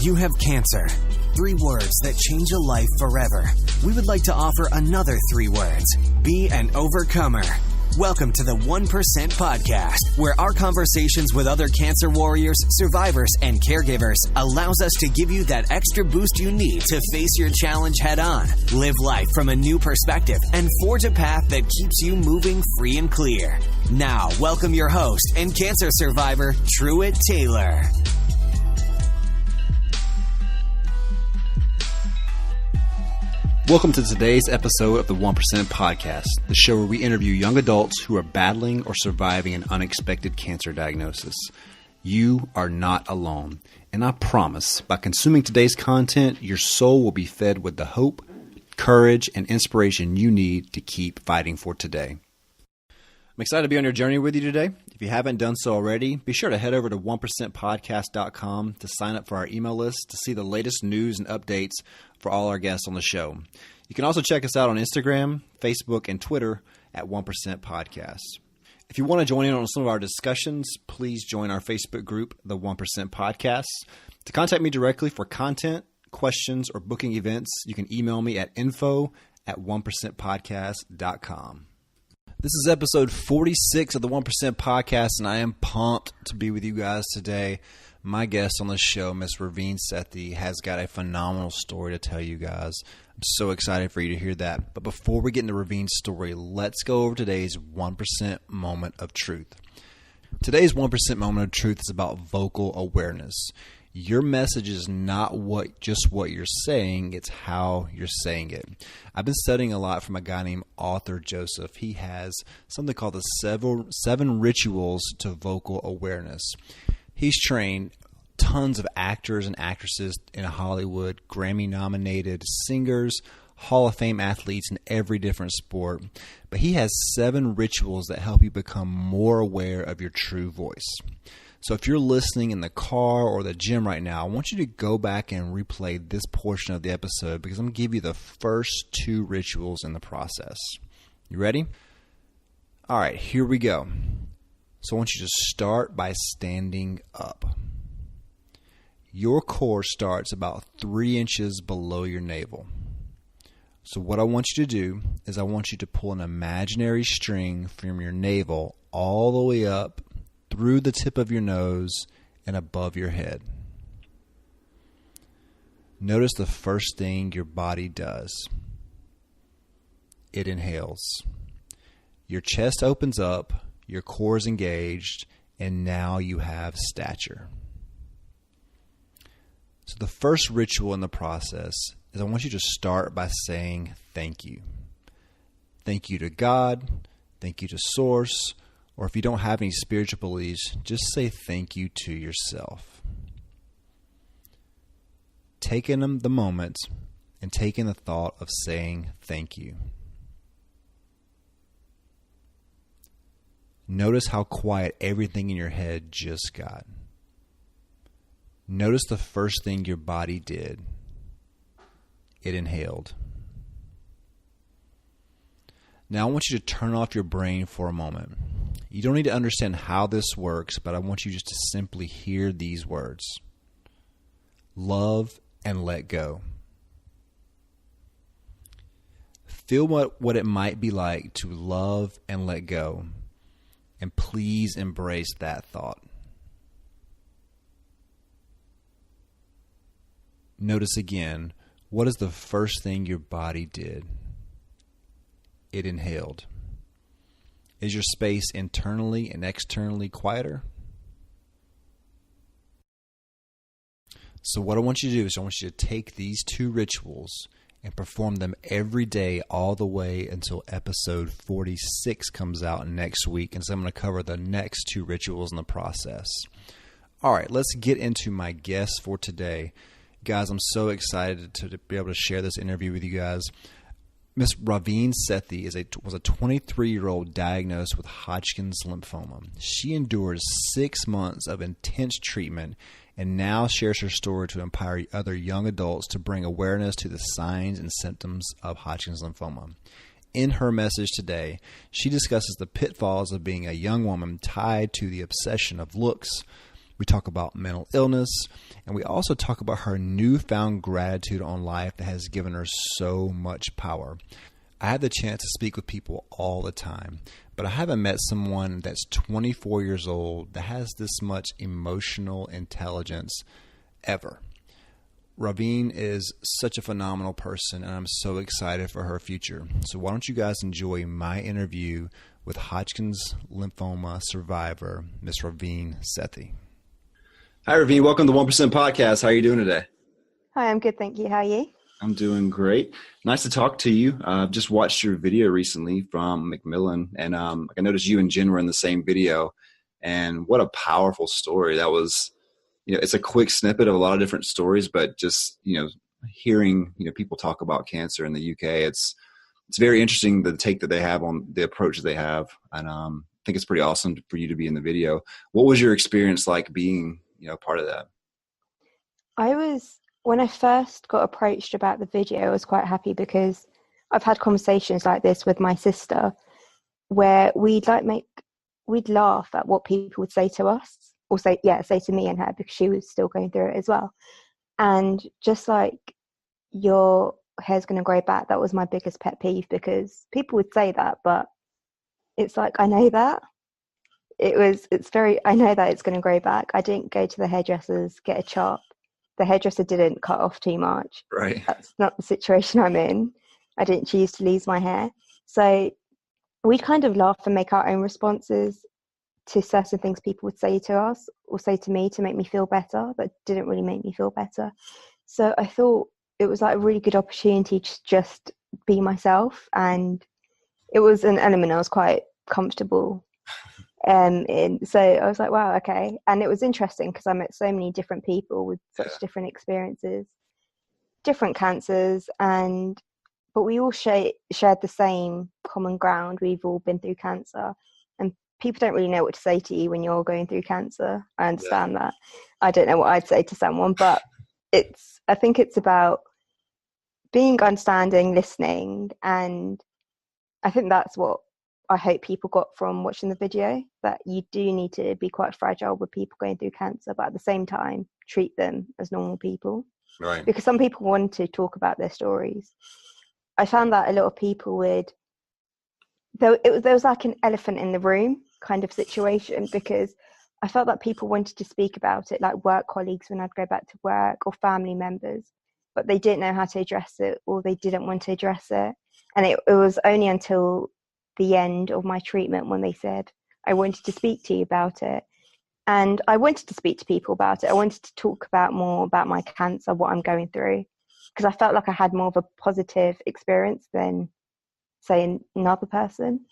You have cancer. 3 words that change a life forever. We would like to offer another 3 words. Be an overcomer. Welcome to the 1% Podcast, where our conversations with other cancer warriors, survivors, and caregivers allows us to give you that extra boost you need to face your challenge head on, live life from a new perspective, and forge a path that keeps you moving free and clear. Now, welcome your host and cancer survivor, Truett Taylor. Welcome to today's episode of the 1% Podcast, the show where we interview young adults who are battling or surviving an unexpected cancer diagnosis. You are not alone, and I promise, by consuming today's content, your soul will be fed with the hope, courage, and inspiration you need to keep fighting for today. I'm excited to be on your journey with you today. If you haven't done so already, be sure to head over to 1percentpodcast.com to sign up for our email list to see the latest news and updates for all our guests on the show. You can also check us out on Instagram, Facebook, and Twitter at 1% Podcast. If you want to join in on some of our discussions, please join our Facebook group, the 1% Podcast. To contact me directly for content, questions, or booking events, you can email me at info@1percentpodcast.com. This is episode 46 of the 1% Podcast, and I am pumped to be with you guys today. My guest on the show, Miss Raveen Sethi, has got a phenomenal story to tell you guys. I'm so excited for you to hear that. But before we get into Raveen's story, let's go over today's 1% moment of truth. Today's 1% moment of truth is about vocal awareness. Your message is not just what you're saying, it's how you're saying it. I've been studying a lot from a guy named Author Joseph. He has something called the 7 rituals to vocal awareness. He's trained tons of actors and actresses in Hollywood, Grammy-nominated singers, Hall of Fame athletes in every different sport. But he has 7 rituals that help you become more aware of your true voice. So if you're listening in the car or the gym right now, I want you to go back and replay this portion of the episode because I'm going to give you the first 2 rituals in the process. You ready? All right, here we go. So I want you to start by standing up. Your core starts about 3 inches below your navel. So what I want you to do is I want you to pull an imaginary string from your navel all the way up through the tip of your nose and above your head. Notice the first thing your body does. It inhales. Your chest opens up, your core is engaged, and now you have stature. So the first ritual in the process is I want you to start by saying thank you. Thank you to God, thank you to Source, or if you don't have any spiritual beliefs, just say thank you to yourself. Taking the moment and taking the thought of saying thank you. Notice how quiet everything in your head just got. Notice the first thing your body did. It inhaled. Now I want you to turn off your brain for a moment. You don't need to understand how this works, but I want you just to simply hear these words. Love and let go. Feel what it might be like to love and let go, and please embrace that thought. Notice again, what is the first thing your body did? It inhaled. Is your space internally and externally quieter? So what I want you to do is I want you to take these 2 rituals and perform them every day all the way until episode 46 comes out next week. And so I'm going to cover the next 2 rituals in the process. All right, let's get into my guest for today. Guys, I'm so excited to be able to share this interview with you guys. Miss Raveen Sethi was a 23-year-old diagnosed with Hodgkins lymphoma. She endured 6 months of intense treatment and now shares her story to empower other young adults to bring awareness to the signs and symptoms of Hodgkin's lymphoma. In her message today, she discusses the pitfalls of being a young woman tied to the obsession of looks, We talk about mental illness, and we also talk about her newfound gratitude on life that has given her so much power. I have the chance to speak with people all the time, but I haven't met someone that's 24 years old that has this much emotional intelligence ever. Raveen is such a phenomenal person, and I'm so excited for her future. So why don't you guys enjoy my interview with Hodgkins lymphoma survivor, Miss Raveen Sethi. Hi, Raveen. Welcome to the 1% Podcast. How are you doing today? Hi, I'm good, thank you. How are you? I'm doing great. Nice to talk to you. I've just watched your video recently from Macmillan, and I noticed you and Jen were in the same video, and what a powerful story. That was, it's a quick snippet of a lot of different stories, but just, hearing, people talk about cancer in the UK, it's very interesting, the take that they have on the approach that they have. And I think it's pretty awesome for you to be in the video. What was your experience like being, part of that? When I first got approached about the video, I was quite happy because I've had conversations like this with my sister where we'd laugh at what people would say to us, or say to me and her, because she was still going through it as well. And just like, your hair's going to grow back, that was my biggest pet peeve, because people would say that, but it's like, I know that. I know that it's going to grow back. I didn't go to the hairdressers, get a chop. The hairdresser didn't cut off too much. Right. That's not the situation I'm in. I didn't choose to lose my hair. So we'd kind of laugh and make our own responses to certain things people would say to us or say to me to make me feel better, but didn't really make me feel better. So I thought it was like a really good opportunity to just be myself. And it was an element I was quite comfortable so I was like, wow, okay. And it was interesting because I met so many different people with such different experiences, different cancers, but we all shared the same common ground. We've all been through cancer, and people don't really know what to say to you when you're going through cancer. I understand that. I don't know what I'd say to someone, but I think it's about being understanding, listening, and I think that's what I hope people got from watching the video, that you do need to be quite fragile with people going through cancer, but at the same time, treat them as normal people. Right. Because some people want to talk about their stories. I found that a lot of people there was like an elephant in the room kind of situation, because I felt that people wanted to speak about it, like work colleagues when I'd go back to work, or family members, but they didn't know how to address it, or they didn't want to address it. And it was only until the end of my treatment when they said, I wanted to speak to you about it. And I wanted to speak to people about it. I wanted to talk more about my cancer, what I'm going through, because I felt like I had more of a positive experience than, say, another person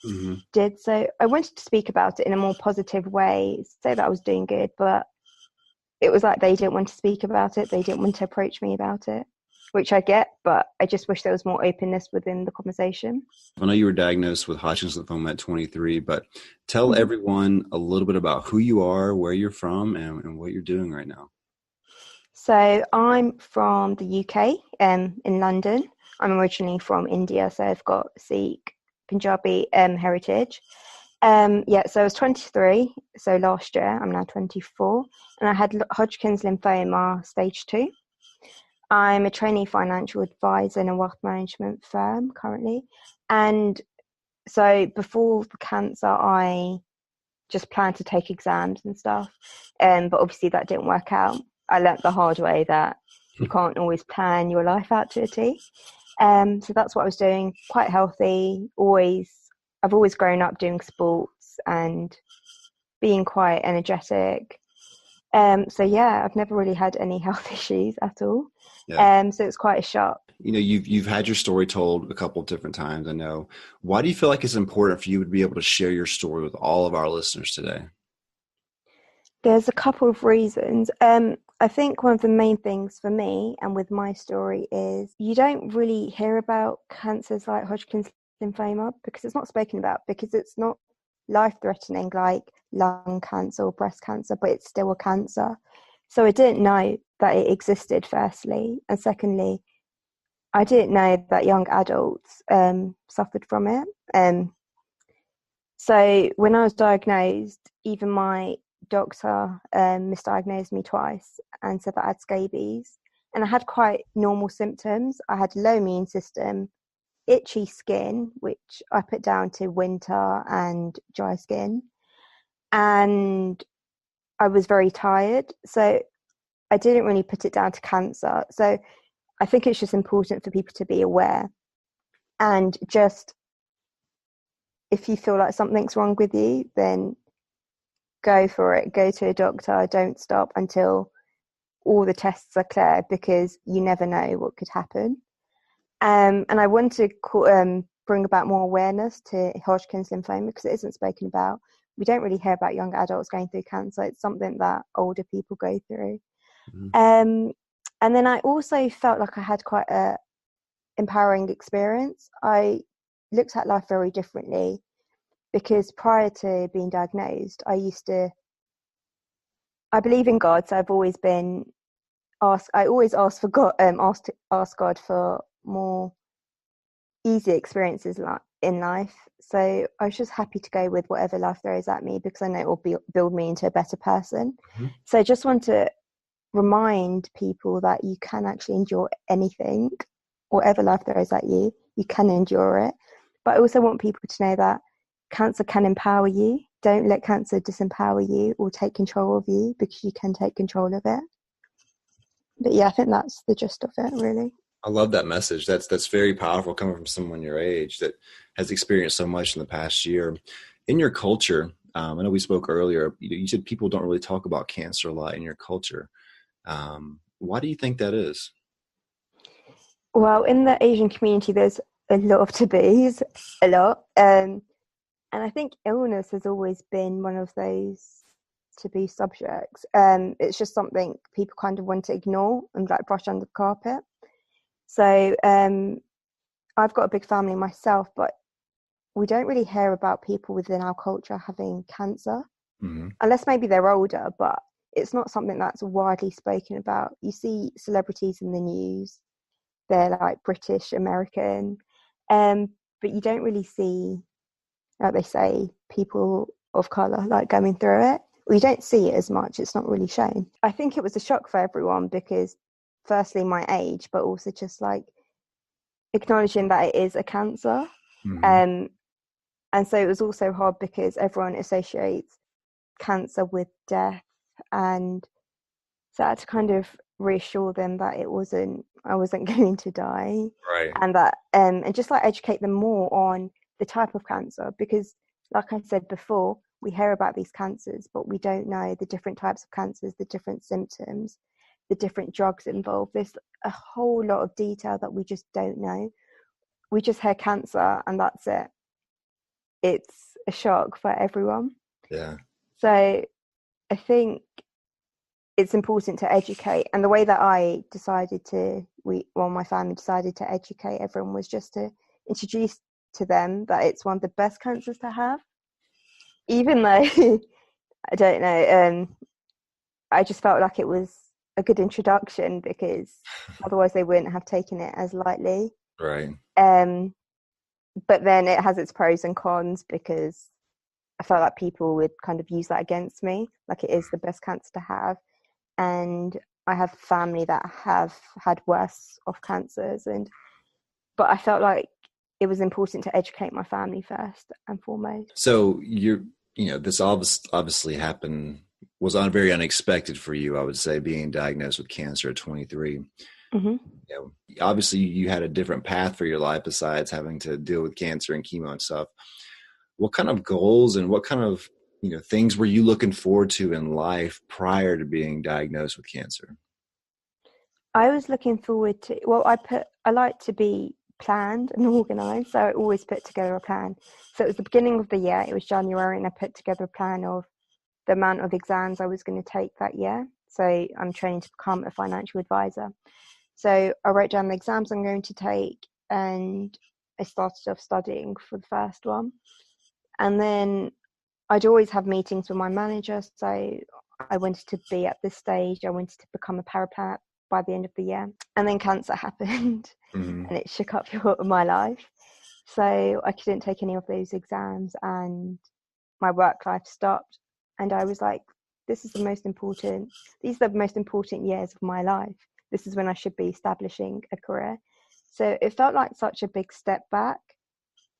did. So I wanted to speak about it in a more positive way, say that I was doing good, but it was like they didn't want to speak about it. They didn't want to approach me about it, which I get, but I just wish there was more openness within the conversation. I know you were diagnosed with Hodgkins lymphoma at 23, but tell everyone a little bit about who you are, where you're from, and what you're doing right now. So I'm from the UK, in London. I'm originally from India, so I've got Sikh, Punjabi heritage. So I was 23, so last year. I'm now 24, and I had Hodgkin's lymphoma stage 2. I'm a trainee financial advisor in a wealth management firm currently. And so before the cancer, I just planned to take exams and stuff. But obviously that didn't work out. I learnt the hard way that you can't always plan your life out to a T. So that's what I was doing, quite healthy. I've always grown up doing sports and being quite energetic. I've never really had any health issues at all. So it's quite a shock. You've had your story told a couple of different times, I know. Why do you feel like it's important for you to be able to share your story with all of our listeners today? There's a couple of reasons. I think one of the main things for me and with my story is you don't really hear about cancers like Hodgkin's lymphoma because it's not spoken about, because it's not life-threatening like lung cancer or breast cancer, but it's still a cancer. So I didn't know that it existed, firstly. And secondly, I didn't know that young adults suffered from it. So when I was diagnosed, even my doctor misdiagnosed me twice and said that I had scabies. And I had quite normal symptoms. I had low immune system, itchy skin, which I put down to winter and dry skin. And I was very tired. So I didn't really put it down to cancer. So I think it's just important for people to be aware. And just, if you feel like something's wrong with you, then go for it. Go to a doctor. Don't stop until all the tests are clear, because you never know what could happen. And I want to bring about more awareness to Hodgkins lymphoma, because it isn't spoken about. We don't really hear about young adults going through cancer. It's something that older people go through. And then I also felt like I had quite a empowering experience. I looked at life very differently, because prior to being diagnosed, I believe in God, so I've always been I always ask for God, ask God for more easy experiences in life. So I was just happy to go with whatever life throws at me, because I know it will build me into a better person. So I just want to remind people that you can actually endure anything, whatever life throws at you, you can endure it. But I also want people to know that cancer can empower you. Don't let cancer disempower you or take control of you, because you can take control of it. But yeah, I think that's the gist of it, really. I love that message. That's very powerful, coming from someone your age that has experienced so much in the past year. In your culture, I know we spoke earlier, you said people don't really talk about cancer a lot in your culture. Why do you think that is? Well, in the Asian community, there's a lot of taboos, a lot. And I think illness has always been one of those taboo subjects. It's just something people kind of want to ignore and like brush under the carpet. So I've got a big family myself, but we don't really hear about people within our culture having cancer, unless maybe they're older, but it's not something that's widely spoken about. You see celebrities in the news, they're like British, American, but you don't really see, like they say, people of colour like going through it. Well, you don't see it as much. It's not really shown. I think it was a shock for everyone, because firstly my age, but also just like acknowledging that it is a cancer. And so it was also hard, because everyone associates cancer with death, and so I had to kind of reassure them that I wasn't going to die, Right. and that and just like educate them more on the type of cancer, because like I said before, we hear about these cancers, but we don't know the different types of cancers, the different symptoms, the different drugs involved. There's a whole lot of detail that we just don't know. We just hear cancer and that's it. It's a shock for everyone. Yeah. So I think it's important to educate, and the way that I decided my family decided to educate everyone was just to introduce to them that it's one of the best cancers to have, even though I don't know, I just felt like it was a good introduction, because otherwise they wouldn't have taken it as lightly. Right. But then it has its pros and cons, because I felt like people would kind of use that against me, like it is the best cancer to have. And I have family that have had worse of cancers, but I felt like it was important to educate my family first and foremost. So this obviously happened, was very unexpected for you, I would say, being diagnosed with cancer at 23. Obviously you had a different path for your life besides having to deal with cancer and chemo and stuff. What kind of goals and what kind of things were you looking forward to in life prior to being diagnosed with cancer? I was looking forward to, I like to be planned and organized, so I always put together a plan. So it was the beginning of the year, it was January, and I put together a plan of the amount of exams I was going to take that year. So I'm training to become a financial advisor. So I wrote down the exams I'm going to take, and I started off studying for the first one. And then I'd always have meetings with my manager. So I wanted to be at this stage. I wanted to become a paraplanner by the end of the year. And then cancer happened and it shook up my life. So I couldn't take any of those exams and my work life stopped. And I was like, these are the most important years of my life. This is when I should be establishing a career. So it felt like such a big step back,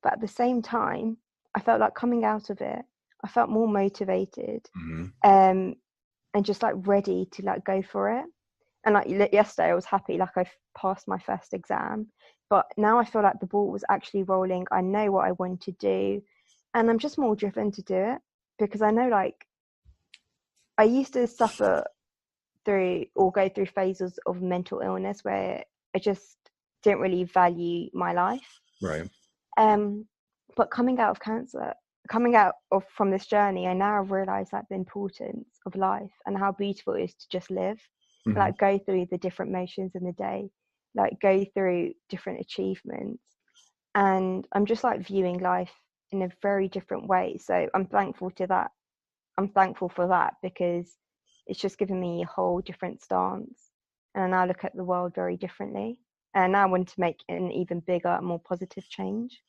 but at the same time, I felt like coming out of it, I felt more motivated, and just like ready to like go for it. And like yesterday, I was happy, like I passed my first exam, but now I feel like the ball was actually rolling. I know what I want to do, and I'm just more driven to do it, because I know, like, I used to suffer through or go through phases of mental illness where I just didn't really value my life. Right. But coming out from this journey, I now realize like the importance of life and how beautiful it is to just live. Like go through the different motions in the day, like go through different achievements, and I'm just like viewing life in a very different way. So I'm thankful for that, because it's just given me a whole different stance, and I now look at the world very differently, and I now want to make an even bigger, more positive change.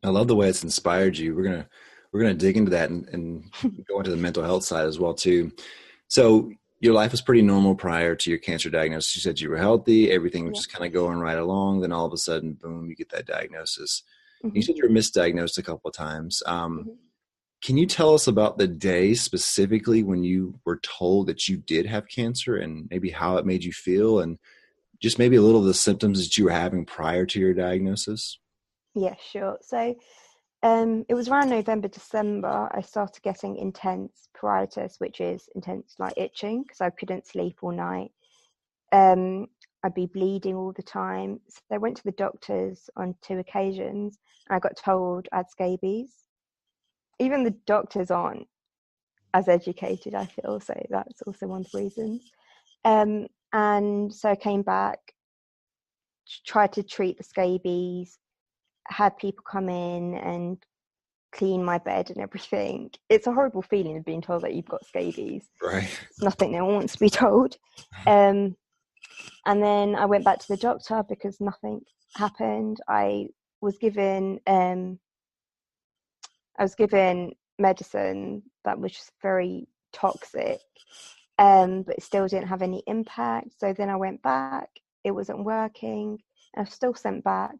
I love the way it's inspired you. We're gonna dig into that and go into the mental health side as well too. So your life was pretty normal prior to your cancer diagnosis. You said you were healthy, everything was just kind of going right along. Then all of a sudden, boom, you get that diagnosis. You said you were misdiagnosed a couple of times. Can you tell us about the day specifically when you were told that you did have cancer, and maybe how it made you feel, and just maybe a little of the symptoms that you were having prior to your diagnosis? Yeah, sure. So it was around November, December, I started getting intense pruritus, which is intense like itching, because I couldn't sleep all night. I'd be bleeding all the time. So I went to the doctors on 2 occasions, and I got told I had scabies. Even the doctors aren't as educated, I feel, so that's also one of the reasons. And so I came back, tried to treat the scabies, had people come in and clean my bed and everything. It's a horrible feeling of being told that you've got scabies. Right. It's nothing no one wants to be told. And then I went back to the doctor because nothing happened. I was given medicine that was just very toxic, but it still didn't have any impact. So then I went back, it wasn't working, and I was still sent back.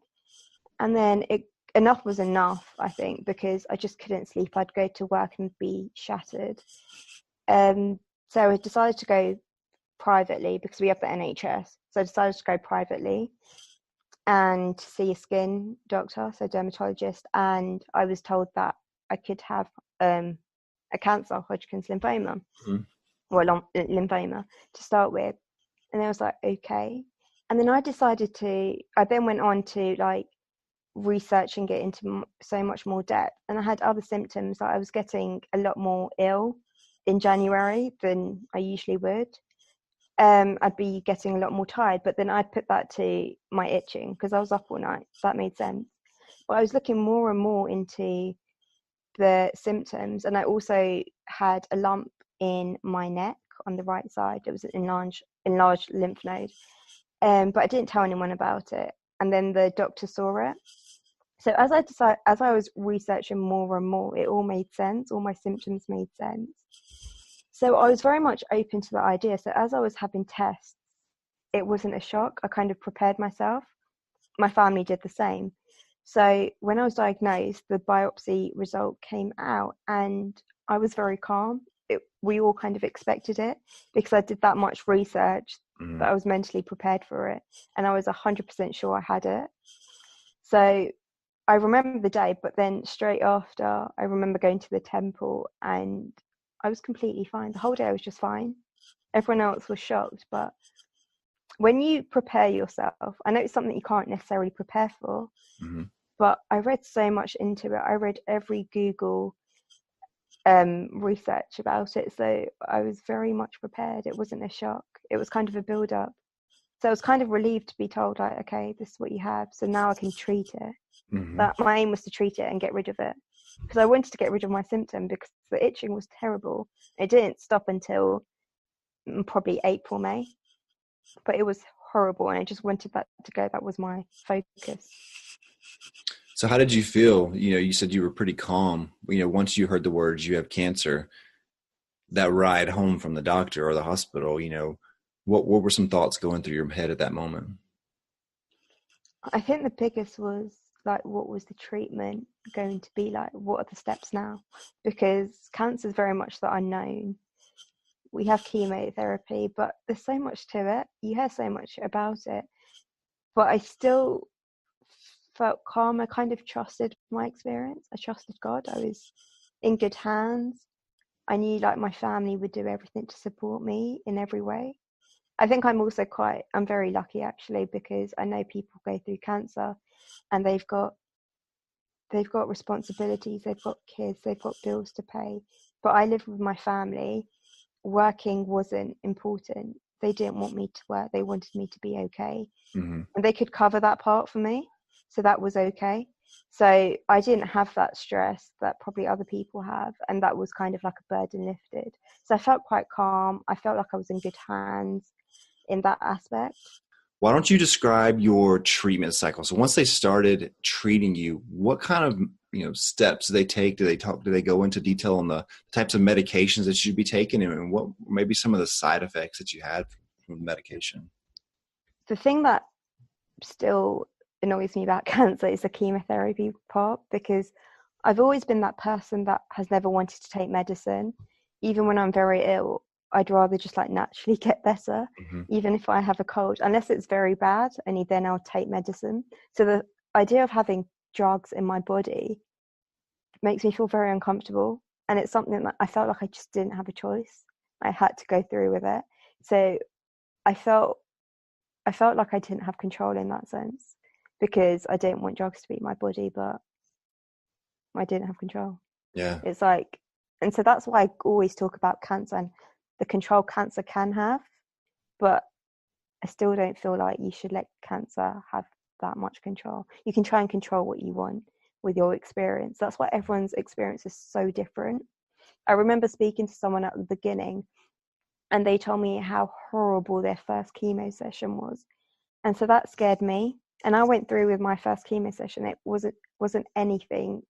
And then enough was enough, I think, because I just couldn't sleep. I'd go to work and be shattered. So I decided to go privately, because we have the NHS. So I decided to go privately and see a skin doctor, so dermatologist. And I was told that I could have a cancer, Hodgkins lymphoma, or lymphoma to start with. And I was like, okay. And then I then went on to like research and get into so much more depth. And I had other symptoms, like I was getting a lot more ill in January than I usually would. I'd be getting a lot more tired, but then I'd put that to my itching because I was up all night. So that made sense. But I was looking more and more into the symptoms, and I also had a lump in my neck on the right side. It was an enlarged lymph node, but I didn't tell anyone about it. And then the doctor saw it. So as I was researching more and more, it all made sense. All my symptoms made sense. So I was very much open to the idea. So as I was having tests, it wasn't a shock. I kind of prepared myself. My family did the same. So when I was diagnosed, the biopsy result came out and I was very calm. We all kind of expected it because I did that much research that I was mentally prepared for it. And I was 100% sure I had it. So I remember the day, but then straight after, I remember going to the temple and I was completely fine. The whole day I was just fine. Everyone else was shocked. But when you prepare yourself, I know it's something you can't necessarily prepare for, but I read so much into it. I read every Google research about it. So I was very much prepared. It wasn't a shock. It was kind of a build up. So I was kind of relieved to be told, like, okay, this is what you have. So now I can treat it. But my aim was to treat it and get rid of it. Because I wanted to get rid of my symptom because the itching was terrible. It didn't stop until probably April, May. But it was horrible and I just wanted that to go. That was my focus. So how did you feel? You know, you said you were pretty calm, once you heard the words you have cancer. that ride home from the doctor or the hospital, what were some thoughts going through your head at that moment? I think the biggest was like, what was the treatment going to be like? What are the steps now? Because cancer is very much the unknown. We have chemotherapy, but there's so much to it. You hear so much about it. But I still felt calm. I kind of trusted my experience. I trusted God. I was in good hands. I knew like my family would do everything to support me in every way. I think I'm very lucky actually, because I know people go through cancer and they've got responsibilities, they've got kids, they've got bills to pay. But I lived with my family. Working wasn't important. They didn't want me to work. They wanted me to be okay. Mm-hmm. And they could cover that part for me. So that was okay. So I didn't have that stress that probably other people have. And that was kind of like a burden lifted. So I felt quite calm. I felt like I was in good hands in that aspect. Why don't you describe your treatment cycle? So once they started treating you, what kind of steps do they take? Do they go into detail on the types of medications that you should be taking, and what maybe some of the side effects that you had from the medication? The thing that still annoys me about cancer is the chemotherapy part, because I've always been that person that has never wanted to take medicine. Even when I'm very ill, I'd rather just like naturally get better. Mm-hmm. Even if I have a cold, unless it's very bad, only then I'll take medicine. So the idea of having drugs in my body makes me feel very uncomfortable, and it's something that I felt like I just didn't have a choice. I had to go through with it. So I felt like I didn't have control in that sense, because I didn't want drugs to be in my body, but I didn't have control. Yeah. It's like, and so that's why I always talk about cancer and the control cancer can have, but I still don't feel like you should let cancer have that much control. You can try and control what you want with your experience. That's why everyone's experience is so different. I remember speaking to someone at the beginning, and they told me how horrible their first chemo session was. And so that scared me. And I went through with my first chemo session. It wasn't anything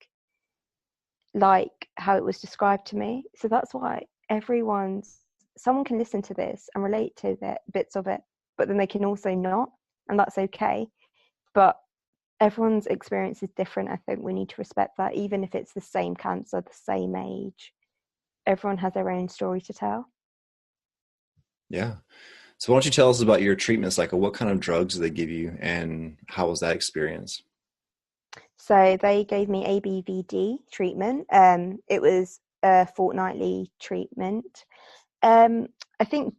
like how it was described to me. So that's why someone can listen to this and relate to the bits of it, but then they can also not, and that's okay. But everyone's experience is different. I think we need to respect that, even if it's the same cancer, the same age. Everyone has their own story to tell. Yeah. So why don't you tell us about your treatment cycle? What kind of drugs do they give you, and how was that experience? So they gave me ABVD treatment. It was a fortnightly treatment. I think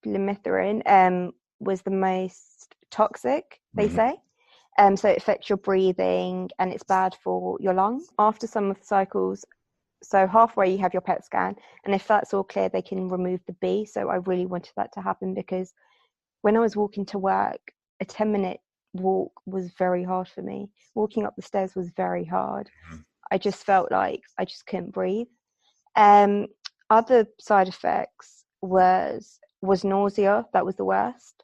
Lumetherin, was the most toxic, they Mm-hmm. say. So it affects your breathing and it's bad for your lungs. After some of the cycles, so halfway you have your PET scan, and if that's all clear, they can remove the B. So I really wanted that to happen, because when I was walking to work, a 10-minute walk was very hard for me. Walking up the stairs was very hard. Mm-hmm. I just felt like I just couldn't breathe. Other side effects was nausea. That was the worst.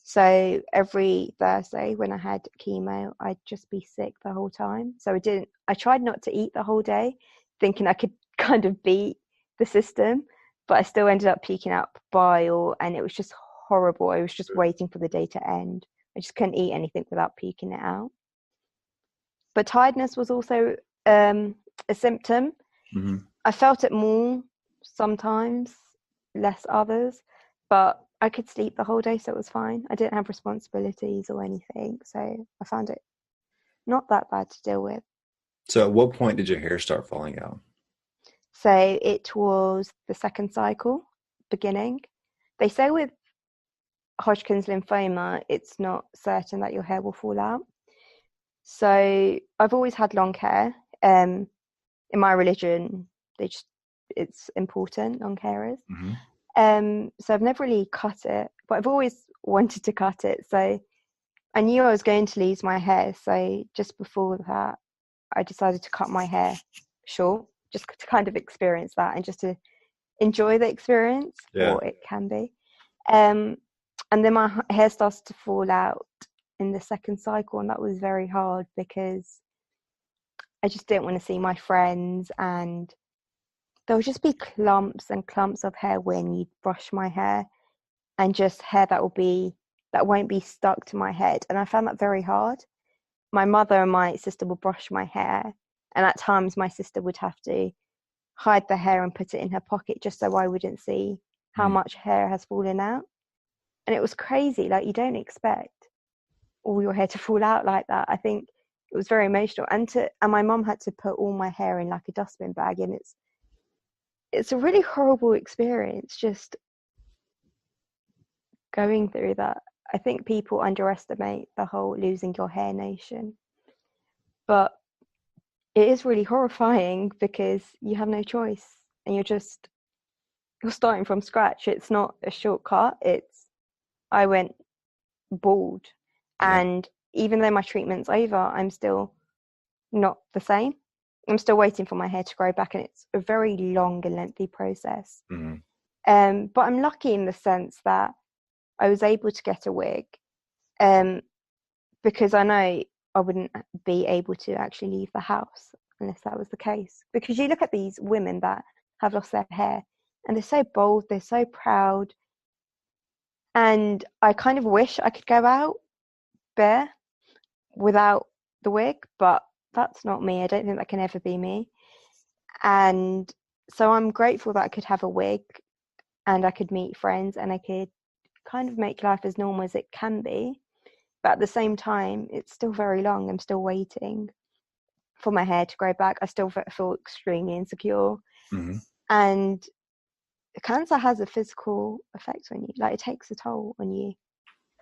So every Thursday when I had chemo, I'd just be sick the whole time. So I tried not to eat the whole day, thinking I could kind of beat the system, but I still ended up puking out bile, and it was just horrible. I was just waiting for the day to end. I just couldn't eat anything without puking it out. But tiredness was also a symptom. Mm-hmm. I felt it more sometimes, less others, but I could sleep the whole day, so it was fine. I didn't have responsibilities or anything, so I found it not that bad to deal with. So at what point did your hair start falling out? So it was the second cycle beginning. They say with Hodgkins lymphoma, it's not certain that your hair will fall out. So I've always had long hair. In my religion, it's important, long hair is. Mm-hmm. So I've never really cut it, but I've always wanted to cut it. So I knew I was going to lose my hair. So just before that, I decided to cut my hair short, just to kind of experience that and just to enjoy the experience, Yeah. or it can be. And then my hair started to fall out in the second cycle, and that was very hard because I just didn't want to see my friends, and there would just be clumps and clumps of hair when you brush my hair, and just hair that won't be stuck to my head. And I found that very hard. My mother and my sister would brush my hair, and at times my sister would have to hide the hair and put it in her pocket just so I wouldn't see how much hair has fallen out. And it was crazy. Like, you don't expect all your hair to fall out like that. I think it was very emotional. And my mum had to put all my hair in like a dustbin bag, and it's a really horrible experience just going through that. I think people underestimate the whole losing your hair notion, but it is really horrifying because you have no choice, and you're starting from scratch. It's not a shortcut. I went bald, and even though my treatment's over, I'm still not the same. I'm still waiting for my hair to grow back, and it's a very long and lengthy process. But I'm lucky in the sense that I was able to get a wig, because I know I wouldn't be able to actually leave the house unless that was the case. Because you look at these women that have lost their hair, and they're so bold, they're so proud, and I kind of wish I could go out bare without the wig, but that's not me. I don't think that can ever be me. And so I'm grateful that I could have a wig, and I could meet friends, and I could kind of make life as normal as it can be. But at the same time, it's still very long. I'm still waiting for my hair to grow back. I still feel extremely insecure. And cancer has a physical effect on you. Like, it takes a toll on you,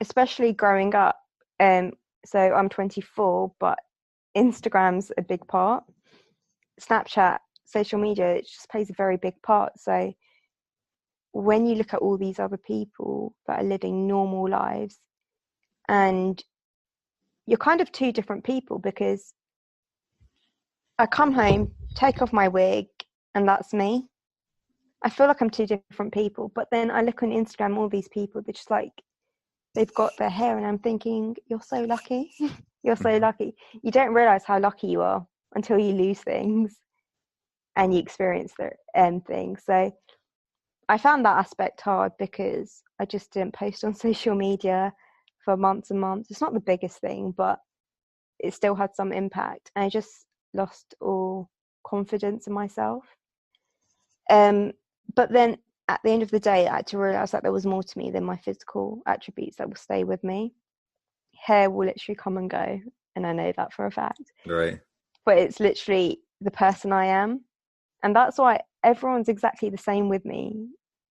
especially growing up. So I'm 24, but Instagram's a big part. Snapchat, social media, it just plays a very big part. So when you look at all these other people that are living normal lives, and you're kind of two different people, because I come home, take off my wig, and that's me. I feel like I'm two different people. But then I look on Instagram, all these people, they're just like, they've got their hair, and I'm thinking, you're so lucky. You're so lucky. You don't realize how lucky you are until you lose things and you experience the things. So I found that aspect hard because I just didn't post on social media for months and months. It's not the biggest thing, but it still had some impact. And I just lost all confidence in myself. But then at the end of the day, I had to realize that there was more to me than my physical attributes that will stay with me. Hair will literally come and go, and I know that for a fact. Right. But it's literally the person I am. And that's why everyone's exactly the same with me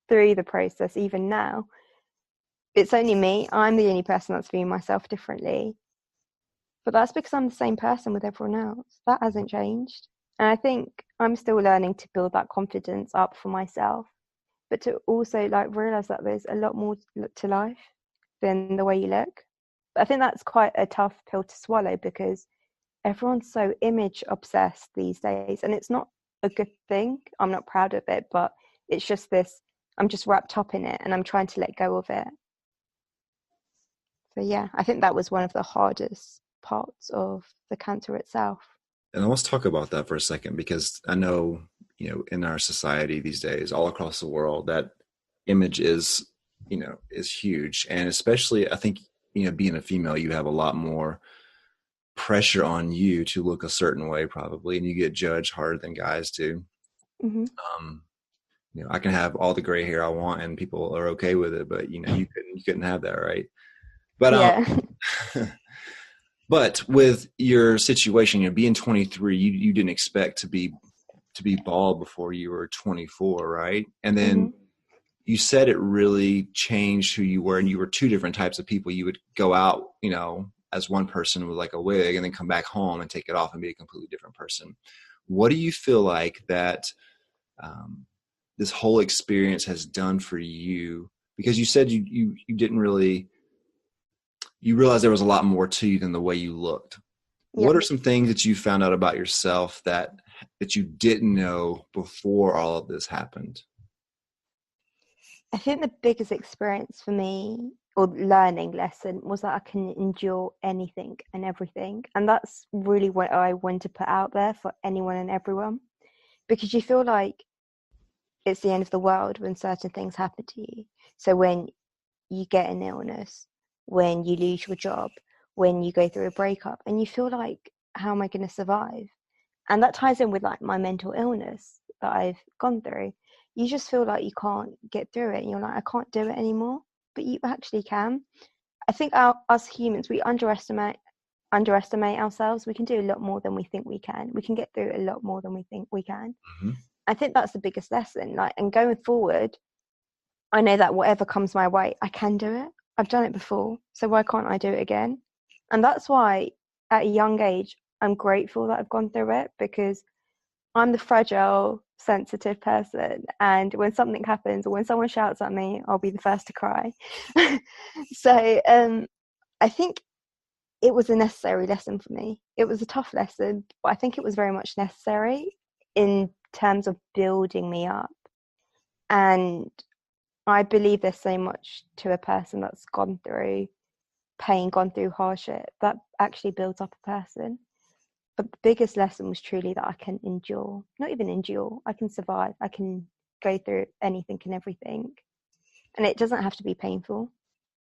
through the process, even now. It's only me. I'm the only person that's viewing myself differently. But that's because I'm the same person with everyone else. That hasn't changed. And I think I'm still learning to build that confidence up for myself, but to also like realize that there's a lot more to life than the way you look. But I think that's quite a tough pill to swallow, because everyone's so image obsessed these days, and it's not a good thing. I'm not proud of it, but it's just this, I'm just wrapped up in it, and I'm trying to let go of it. So yeah, I think that was one of the hardest parts of the cancer itself. And let's talk about that for a second, because I know, in our society these days, all across the world, that image is huge. And especially, I think, being a female, you have a lot more pressure on you to look a certain way, probably, and you get judged harder than guys do. I can have all the gray hair I want, and people are okay with it, but you couldn't have that, right? But yeah. But with your situation, being 23, you didn't expect to be bald before you were 24, right? And then you said it really changed who you were, and you were two different types of people. You would go out, as one person with like a wig, and then come back home and take it off and be a completely different person. What do you feel like that this whole experience has done for you? Because you said you didn't really, you realized there was a lot more to you than the way you looked. Yep. What are some things that you found out about yourself that you didn't know before all of this happened? I think the biggest experience for me, or learning lesson, was that I can endure anything and everything. And that's really what I want to put out there for anyone and everyone. Because you feel like it's the end of the world when certain things happen to you. So when you get an illness, when you lose your job, when you go through a breakup and you feel like, how am I going to survive? And that ties in with like my mental illness that I've gone through. You just feel like you can't get through it and you're like, I can't do it anymore, but you actually can. I think us humans, we underestimate ourselves. We can do a lot more than we think we can. We can get through a lot more than we think we can. Mm-hmm. I think that's the biggest lesson. Like, and going forward, I know that whatever comes my way, I can do it. I've done it before, so why can't I do it again? And that's why at a young age, I'm grateful that I've gone through it, because I'm the fragile, sensitive person. And when something happens or when someone shouts at me, I'll be the first to cry. So I think it was a necessary lesson for me. It was a tough lesson, but I think it was very much necessary in terms of building me up. And I believe there's so much to a person that's gone through pain, gone through hardship, that actually builds up a person. But the biggest lesson was truly that I can endure, not even endure, I can survive, I can go through anything and everything. And it doesn't have to be painful.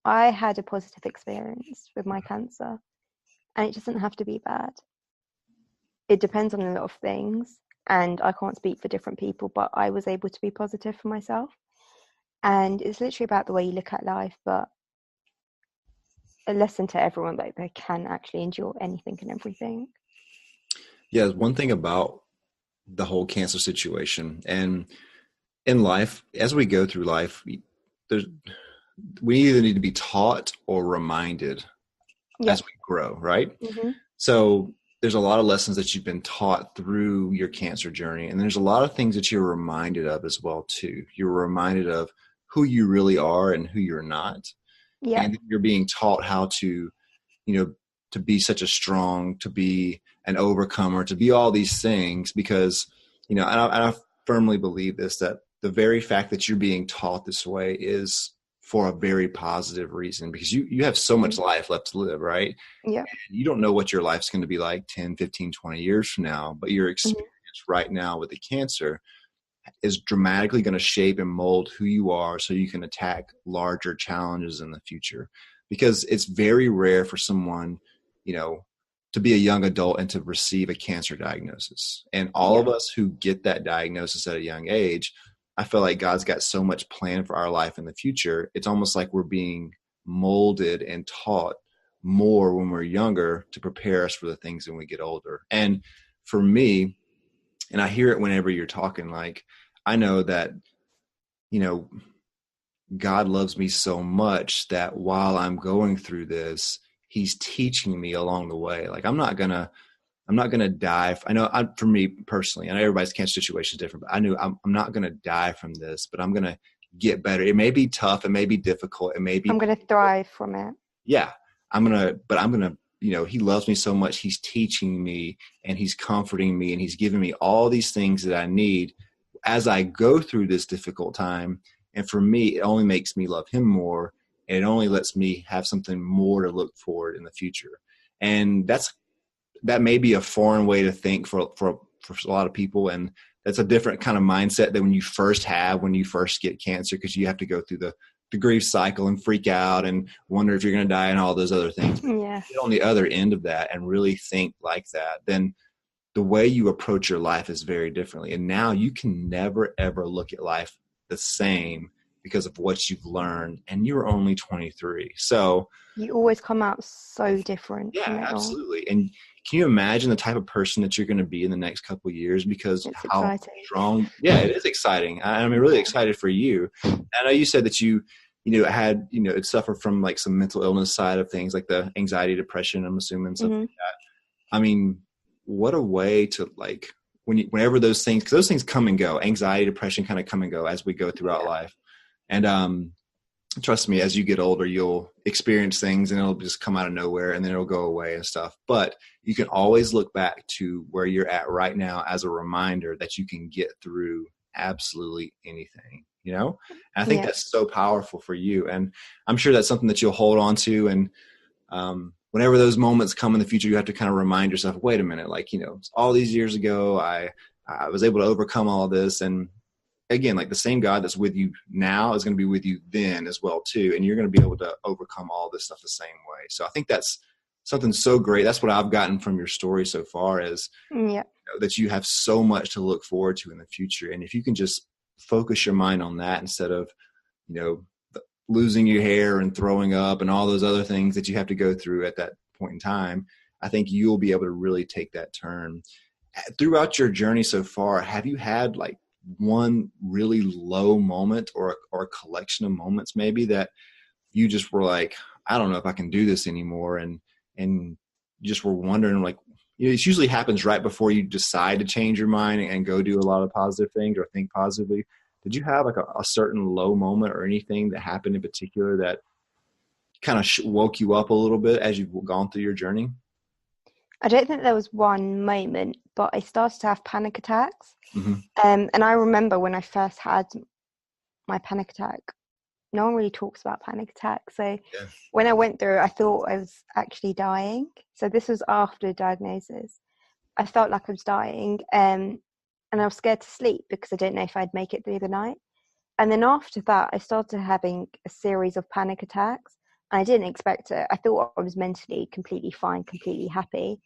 I had a positive experience with my cancer, and it doesn't have to be bad. It depends on a lot of things, and I can't speak for different people, but I was able to be positive for myself. And it's literally about the way you look at life, but a lesson to everyone that they can actually endure anything and everything. Yeah, one thing about the whole cancer situation and in life, as we go through life, we either need to be taught or reminded as we grow, right? Mm-hmm. So there's a lot of lessons that you've been taught through your cancer journey, and there's a lot of things that you're reminded of as well too. You're reminded of who you really are and who you're not. Yeah. And you're being taught how to, to be such a strong, to be an overcomer, to be all these things, because, and I firmly believe this, that the very fact that you're being taught this way is for a very positive reason, because you have so much life left to live, right? Yeah. And you don't know what your life's going to be like 10, 15, 20 years from now, but your experience right now with the cancer is dramatically going to shape and mold who you are so you can attack larger challenges in the future. Because it's very rare for someone, to be a young adult and to receive a cancer diagnosis. And all of us who get that diagnosis at a young age, I feel like God's got so much planned for our life in the future. It's almost like we're being molded and taught more when we're younger to prepare us for the things when we get older. And for me, and I hear it whenever you're talking, like, I know that, God loves me so much that while I'm going through this, he's teaching me along the way. Like, I'm not going to die. For me personally, I know everybody's cancer situation is different, but I knew I'm not going to die from this, but I'm going to get better. It may be tough. It may be difficult. It may be, I'm going to thrive from it. Yeah. He loves me so much. He's teaching me and he's comforting me and he's giving me all these things that I need as I go through this difficult time. And for me, it only makes me love him more. And it only lets me have something more to look forward in the future. And that may be a foreign way to think for a lot of people. And that's a different kind of mindset than when you first get cancer, because you have to go through the grief cycle and freak out and wonder if you're going to die and all those other things. Yeah. Get on the other end of that and really think like that, then the way you approach your life is very differently. And now you can never, ever look at life the same because of what you've learned. And you're only 23. So you always come out so different. Yeah, absolutely. And can you imagine the type of person that you're going to be in the next couple of years? Because it's how exciting. Strong. Yeah, it is exciting. I'm really excited for you. I know you said that you had, it suffered from like some mental illness side of things, like the anxiety, depression, I'm assuming, stuff like that. I mean, what a way to, like, whenever those things, because those things come and go, anxiety, depression kind of come and go as we go throughout life. And trust me, as you get older, you'll experience things and it'll just come out of nowhere and then it'll go away and stuff. But you can always look back to where you're at right now as a reminder that you can get through absolutely anything, And I think that's so powerful for you. And I'm sure that's something that you'll hold on to. And whenever those moments come in the future, you have to kind of remind yourself, wait a minute, like, all these years ago, I was able to overcome all this. And again, like the same God that's with you now is going to be with you then as well too. And you're going to be able to overcome all this stuff the same way. So I think that's something so great. That's what I've gotten from your story so far is that you have so much to look forward to in the future. And if you can just focus your mind on that instead of, losing your hair and throwing up and all those other things that you have to go through at that point in time, I think you'll be able to really take that turn. Throughout your journey so far, have you had like one really low moment or a collection of moments maybe that you just were like, I don't know if I can do this anymore, and you just were wondering, like, it usually happens right before you decide to change your mind and go do a lot of positive things or think positively. Did you have like a certain low moment or anything that happened in particular that kind of woke you up a little bit as you've gone through your journey? I don't think there was one moment, but I started to have panic attacks. Mm-hmm. And I remember when I first had my panic attack, no one really talks about panic attacks. So when I went through, I thought I was actually dying. So this was after the diagnosis. I felt like I was dying. And I was scared to sleep because I didn't know if I'd make it through the night. And then after that, I started having a series of panic attacks. I didn't expect it. I thought I was mentally completely fine, completely happy.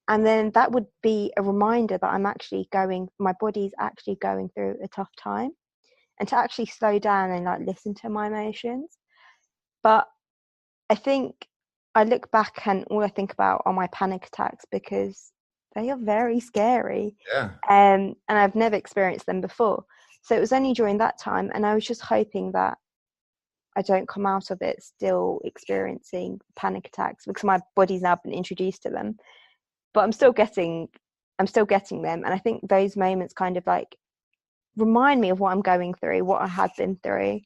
And then that would be a reminder that my body's actually going through a tough time, and to actually slow down and like listen to my emotions. But I think I look back and all I think about are my panic attacks because they are very scary. Yeah. And I've never experienced them before. So it was only during that time, and I was just hoping that I don't come out of it still experiencing panic attacks because my body's now been introduced to them. But I'm still getting them. And I think those moments kind of like remind me of what I'm going through, what I had been through.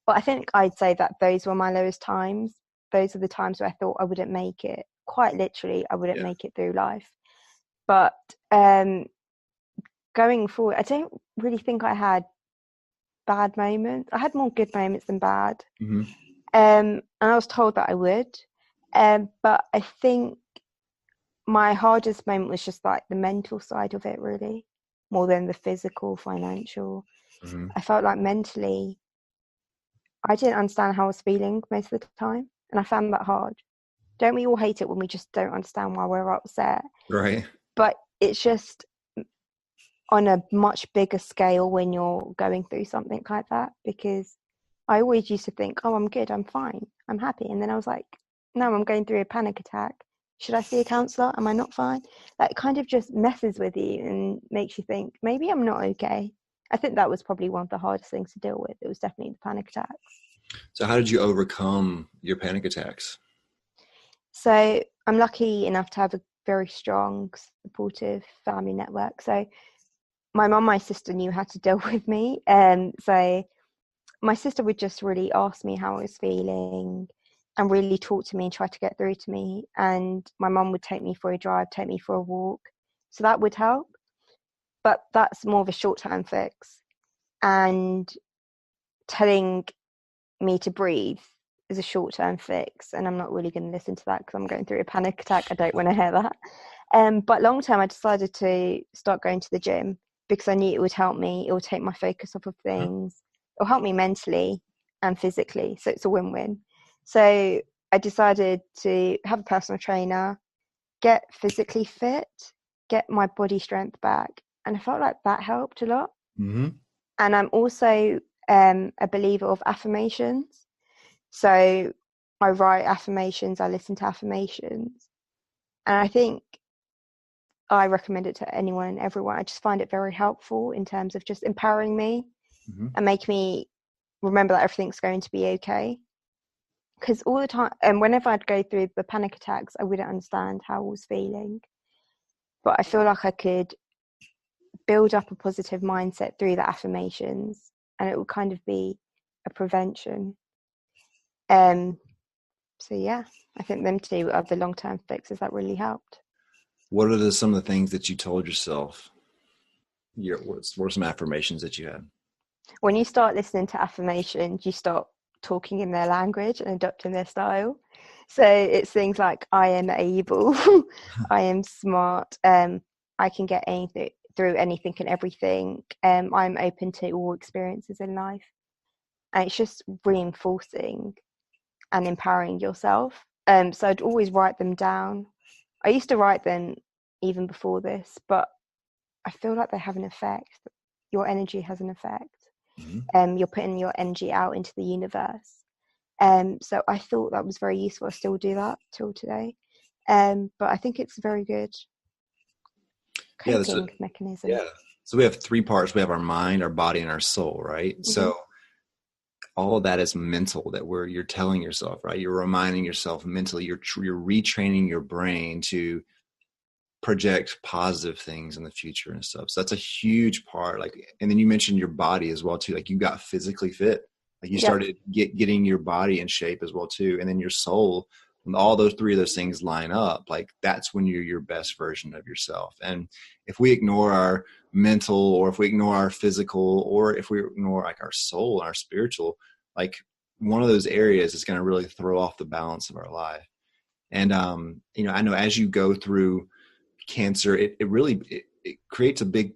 But I think I'd say that those were my lowest times. Those are the times where I thought I wouldn't make it. Quite literally, I wouldn't make it through life. But going forward, I don't really think I had bad moments. I had more good moments than bad. Mm-hmm. And I was told that I would. But I think my hardest moment was just like the mental side of it, really, more than the physical, financial. Mm-hmm. I felt like mentally, I didn't understand how I was feeling most of the time. And I found that hard. Don't we all hate it when we just don't understand why we're upset? Right. But it's just on a much bigger scale when you're going through something like that, because I always used to think, oh, I'm good, I'm fine, I'm happy. And then I was like, no, I'm going through a panic attack. Should I see a counsellor? Am I not fine? That kind of just messes with you and makes you think, maybe I'm not okay. I think that was probably one of the hardest things to deal with. It was definitely the panic attacks. So how did you overcome your panic attacks? So I'm lucky enough to have a very strong, supportive family network. So my mum, my sister knew how to deal with me. So my sister would just really ask me how I was feeling and really talk to me and try to get through to me. And my mum would take me for a drive, take me for a walk. So that would help. But that's more of a short-term fix. And telling me to breathe is a short-term fix. And I'm not really going to listen to that because I'm going through a panic attack. I don't want to hear that. But long-term, I decided to start going to the gym because I knew it would help me. It would take my focus off of things. It'll help me mentally and physically. So it's a win-win. So I decided to have a personal trainer, get physically fit, get my body strength back. And I felt like that helped a lot. Mm-hmm. And I'm also a believer of affirmations. So I write affirmations, I listen to affirmations. And I think I recommend it to anyone and everyone. I just find it very helpful in terms of just empowering me and make me remember that everything's going to be okay. Because all the time, and whenever I'd go through the panic attacks, I wouldn't understand how I was feeling. But I feel like I could build up a positive mindset through the affirmations, and it would kind of be a prevention. So yeah, I think them two are the long-term fixes that really helped. What are some of the things that you told yourself? What were some affirmations that you had? When you start listening to affirmations, you start talking in their language and adopting their style. So it's things like, I am able, I am smart, I can get anything through anything and everything. I'm open to all experiences in life, and it's just reinforcing and empowering yourself. So I'd always write them down. I used to write them even before this, but I feel like they have an effect. Your energy has an effect. You're putting your energy out into the universe. So I thought that was very useful. I still do that till today. But I think it's a very good coping mechanism. Yeah. So we have three parts. We have our mind, our body, and our soul, right? Mm-hmm. So all of that is mental, that you're telling yourself, right? You're reminding yourself mentally, you're retraining your brain to project positive things in the future and stuff. So that's a huge part. Like, and then you mentioned your body as well too. Like, you got physically fit. Like, you started getting your body in shape as well too. And then your soul, when all those three of those things line up, like, that's when you're your best version of yourself. And if we ignore our mental, or if we ignore our physical, or if we ignore like our soul and our spiritual, like, one of those areas is going to really throw off the balance of our life. And, I know as you go through cancer, it really creates a big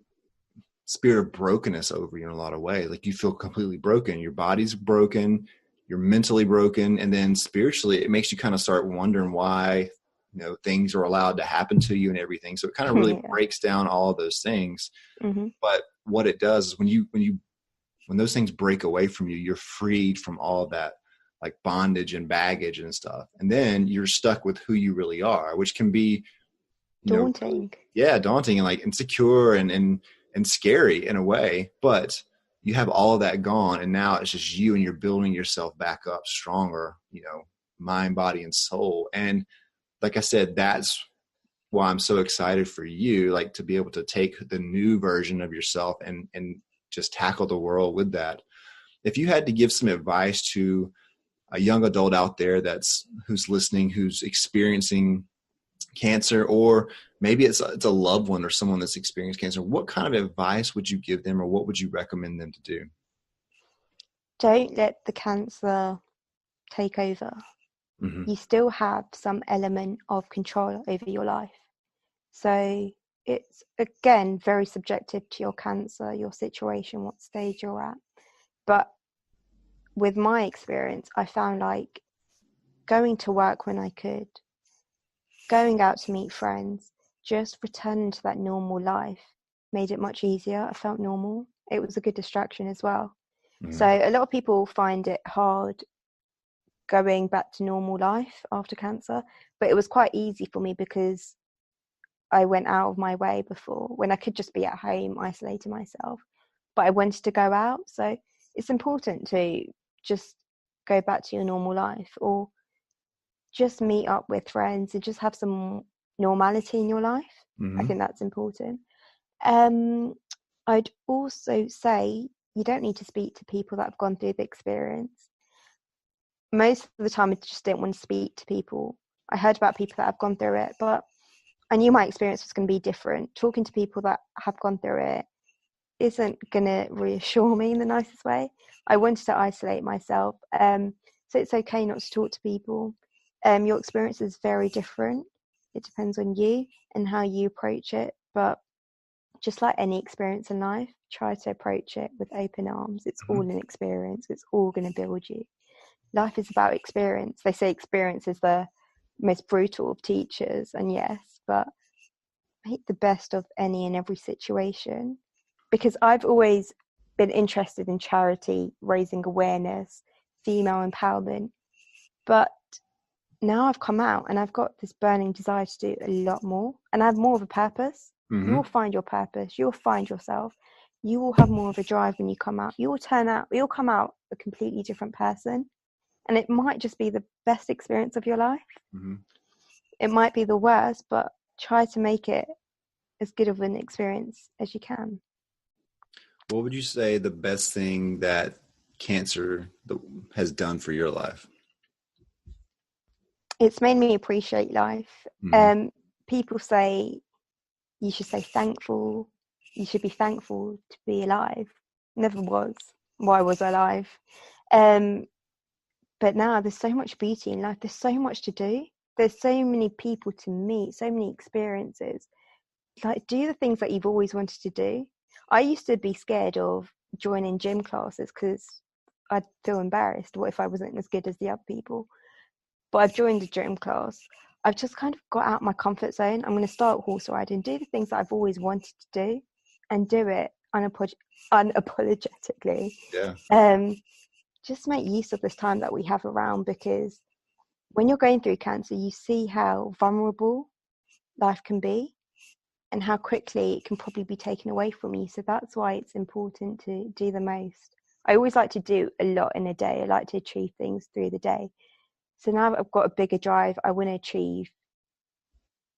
spirit of brokenness over you in a lot of ways. Like, you feel completely broken. Your body's broken, you're mentally broken, and then spiritually it makes you kind of start wondering why things are allowed to happen to you and everything. So it kind of really breaks down all of those things. Mm-hmm. But what it does is when those things break away from you, you're freed from all of that, like, bondage and baggage and stuff, and then you're stuck with who you really are, which can be daunting. Daunting and like insecure and scary in a way. But you have all of that gone, and now it's just you, and you're building yourself back up stronger, mind, body, and soul. And like I said, that's why I'm so excited for you, like, to be able to take the new version of yourself and just tackle the world with that. If you had to give some advice to a young adult out there who's listening, who's experiencing cancer, or maybe it's a loved one or someone that's experienced cancer, what kind of advice would you give them, or what would you recommend them to do? Don't let the cancer take over. Mm-hmm. You still have some element of control over your life. So it's, again, very subjective to your cancer, your situation, what stage you're at. But with my experience, I found, like, going to work when I could, going out to meet friends, just returning to that normal life made it much easier. I felt normal. It was a good distraction as well. Mm. So a lot of people find it hard going back to normal life after cancer, but it was quite easy for me because I went out of my way before, when I could just be at home isolating myself, but I wanted to go out. So it's important to just go back to your normal life, or just meet up with friends and just have some normality in your life. Mm-hmm. I think that's important. I'd also say you don't need to speak to people that have gone through the experience. Most of the time I just didn't want to speak to people. I heard about people that have gone through it, but I knew my experience was going to be different. Talking to people that have gone through it isn't going to reassure me in the nicest way. I wanted to isolate myself. So it's okay not to talk to people. Your experience is very different. It depends on you and how you approach it. But just like any experience in life, try to approach it with open arms. It's all an experience. It's all going to build you. Life is about experience. They say experience is the most brutal of teachers, and yes, but make the best of any and every situation. Because I've always been interested in charity, raising awareness, female empowerment, but now I've come out and I've got this burning desire to do a lot more, and I have more of a purpose. Mm-hmm. You'll find your purpose. You'll find yourself. You will have more of a drive when you come out. You'll come out a completely different person, and it might just be the best experience of your life. Mm-hmm. It might be the worst, but try to make it as good of an experience as you can. What would you say the best thing that cancer has done for your life? It's made me appreciate life. Mm-hmm. People say you should say thankful. You should be thankful to be alive. Never was. Why was I alive? But now there's so much beauty in life. There's so much to do. There's so many people to meet, so many experiences. like do the things that you've always wanted to do. I used to be scared of joining gym classes because I'd feel embarrassed. What if I wasn't as good as the other people? But I've joined a gym class. I've just kind of got out my comfort zone. I'm going to start horse riding, do the things that I've always wanted to do, and do it unapologetically. Yeah. Just make use of this time that we have around, because when you're going through cancer, you see how vulnerable life can be and how quickly it can probably be taken away from you. So that's why it's important to do the most. I always like to do a lot in a day. I like to achieve things through the day. So now I've got a bigger drive. I want to achieve.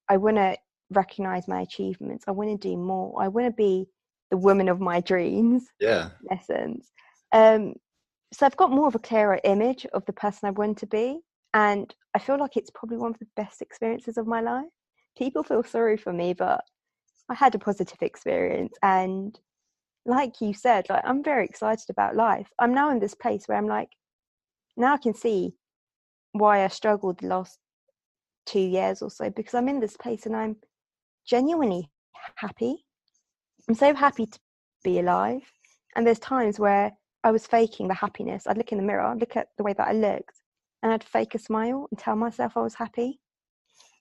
I want to recognize my achievements. I want to do more. I want to be the woman of my dreams. Yeah. In essence. So I've got more of a clearer image of the person I want to be. And I feel like it's probably one of the best experiences of my life. People feel sorry for me, but I had a positive experience. And like you said, like, I'm very excited about life. I'm now in this place where I'm like, now I can see why I struggled the last 2 years or so, because I'm in this place and I'm genuinely happy. I'm so happy to be alive. And there's times where I was faking the happiness. I'd look in the mirror, look at the way that I looked, and I'd fake a smile and tell myself I was happy.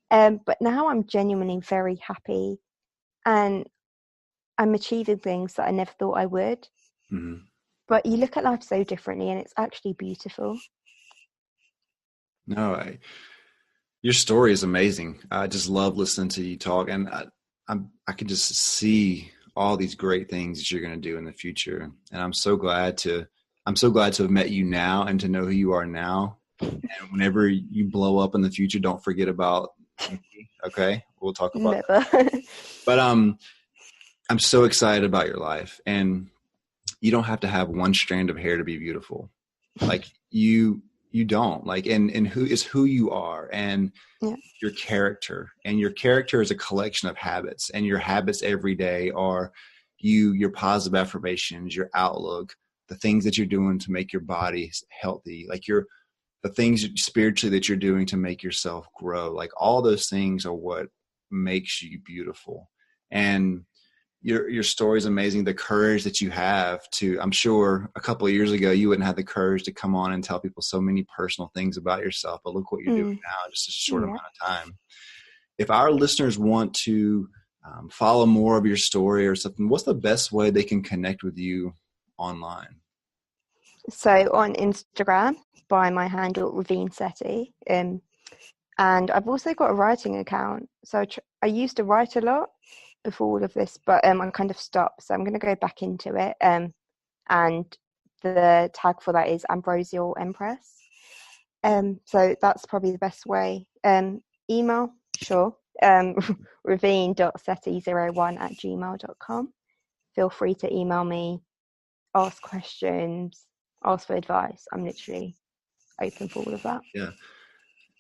But now I'm genuinely very happy, and I'm achieving things that I never thought I would. Mm-hmm. But you look at life so differently, and it's actually beautiful. No, your story is amazing. I just love listening to you talk, and I can just see all these great things that you're going to do in the future. And I'm so glad to have met you now and to know who you are now. And whenever you blow up in the future, don't forget about me. Okay, we'll talk about that. But I'm so excited about your life, and you don't have to have one strand of hair to be beautiful. Like you don't, like, and who is who you are, and your character, and your character is a collection of habits, and your habits every day are your positive affirmations, your outlook, the things that you're doing to make your body healthy, like the things spiritually that you're doing to make yourself grow. Like all those things are what makes you beautiful. And your story is amazing. The courage that you have I'm sure a couple of years ago, you wouldn't have the courage to come on and tell people so many personal things about yourself, but look what you're doing now, just a short amount of time. If our listeners want to follow more of your story or something, what's the best way they can connect with you online? So on Instagram, by my handle, Raveen Sethi. And I've also got a writing account. So I used to write a lot before all of this, but I kind of stopped. So I'm going to go back into it. And the tag for that is Ambrosial Empress. So that's probably the best way. Email, sure. raveen.sethi01@gmail.com. Feel free to email me, ask questions, ask for advice. I'm literally open for all of that. Yeah.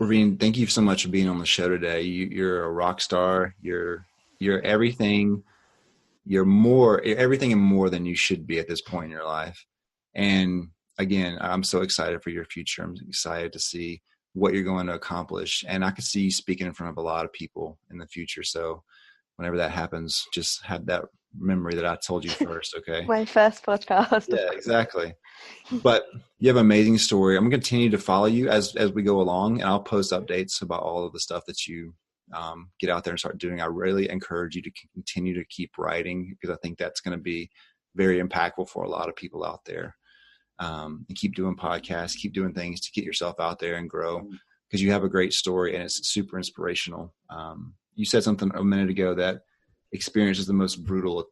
Raveen, thank you so much for being on the show today. You're a rock star. You're everything. You're everything and more than you should be at this point in your life. And again, I'm so excited for your future. I'm excited to see what you're going to accomplish. And I could see you speaking in front of a lot of people in the future. So whenever that happens, just have that memory that I told you first. Okay. My first podcast. Yeah, exactly. But you have an amazing story. I'm going to continue to follow you as we go along, and I'll post updates about all of the stuff that you get out there and start doing. I really encourage you to continue to keep writing, because I think that's going to be very impactful for a lot of people out there. And keep doing podcasts, keep doing things to get yourself out there and grow, because you have a great story and it's super inspirational. You said something a minute ago that experience is the most brutal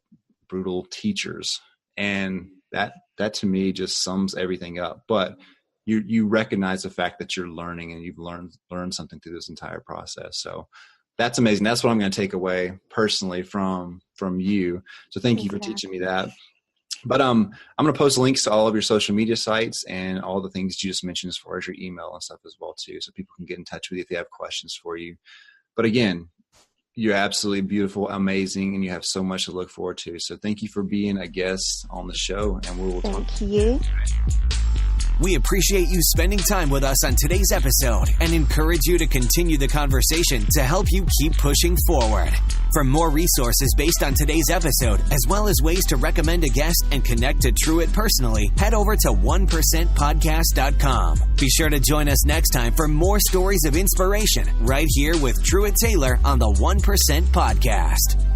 teachers. And that to me just sums everything up. But you recognize the fact that you're learning, and you've learned something through this entire process. So that's amazing. That's what I'm going to take away personally from you. So thank you for teaching me that. But I'm going to post links to all of your social media sites and all the things you just mentioned as far as your email and stuff as well too, so people can get in touch with you if they have questions for you. But again, you're absolutely beautiful, amazing, and you have so much to look forward to. So thank you for being a guest on the show, and we will talk. Thank you. We appreciate you spending time with us on today's episode and encourage you to continue the conversation to help you keep pushing forward. For more resources based on today's episode, as well as ways to recommend a guest and connect to Truett personally, head over to 1%podcast.com. Be sure to join us next time for more stories of inspiration right here with Truett Taylor on the 1% Podcast.